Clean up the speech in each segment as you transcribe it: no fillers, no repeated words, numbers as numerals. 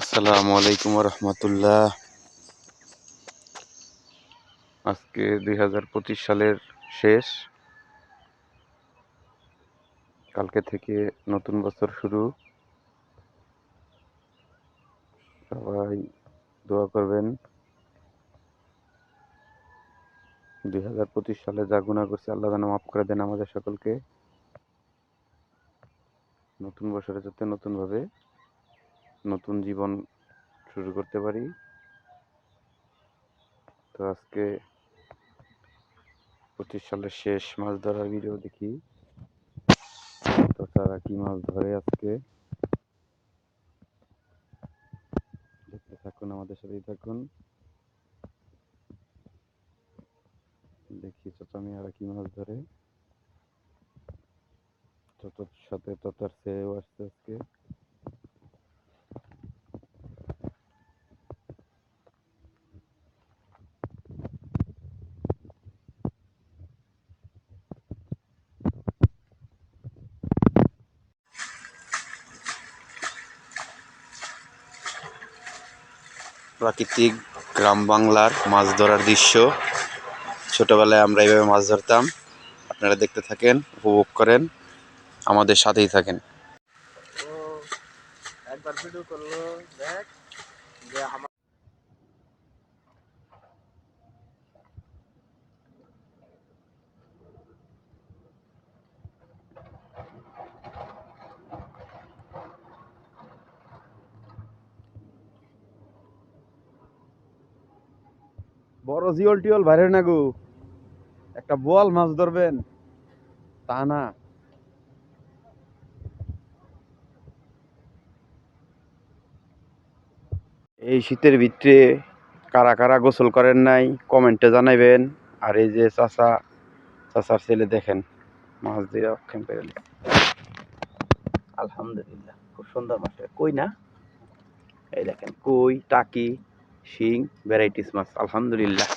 আসসালামু আলাইকুম রহমতুল্লাহ। আজকে 2025 সালের শেষ। কালকে থেকে নতুন বছর শুরু। সবাই দোয়া করবেন 2025 সালে যা গুনাহ করছি আল্লাহ যেন মাফ করে দেন আমাদের সকলকে। নতুন বছরে যাতে নতুনভাবে নতুন জীবন শুরু করতে পারি। তো আজকে 25 সালের শেষ মাছ ধরার ভিডিও দেখি। তো তারা কি মাছ ধরে আজকে দেখতে থাকুন, আমাদের সাথেই থাকুন। দেখি চাচা মেয়েরা কি মাছ ধরে। চাচার সাথে চাচার ছেলেও আসছে আজকে। প্রাকৃতিক গ্রাম বাংলার মাছ ধরার দৃশ্য। ছোটবেলায় আমরা এইভাবে মাছ ধরতাম। আপনারা দেখতে থাকেন, উপভোগ করেন, আমাদের সাথেই থাকেন। একবার ভিডিও করলো, দেখ যে আমার বড় জিওল টিওল বাইরে না গো, একটা বোয়াল মাছ ধরবেন তা না। এই শীতের ভিতরে কারা কারা গোসল করেন নাই কমেন্টে জানাইবেন। আর এই যে চাচার ছেলে দেখেন মাছ দিয়ে অক্ষম করে নিচ্ছে। আলহামদুলিল্লাহ, খুব সুন্দর মাছ। কই না, এই দেখেন কই, টাকি, শিং, ভ্যারাইটিস মাছ। আলহামদুলিল্লাহ।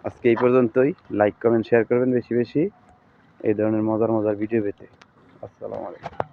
আজকে এই পর্যন্তই। লাইক কমেন্ট শেয়ার করবেন বেশি বেশি এই ধরনের মজার মজার ভিডিও পেতে। আসসালামু আলাইকুম।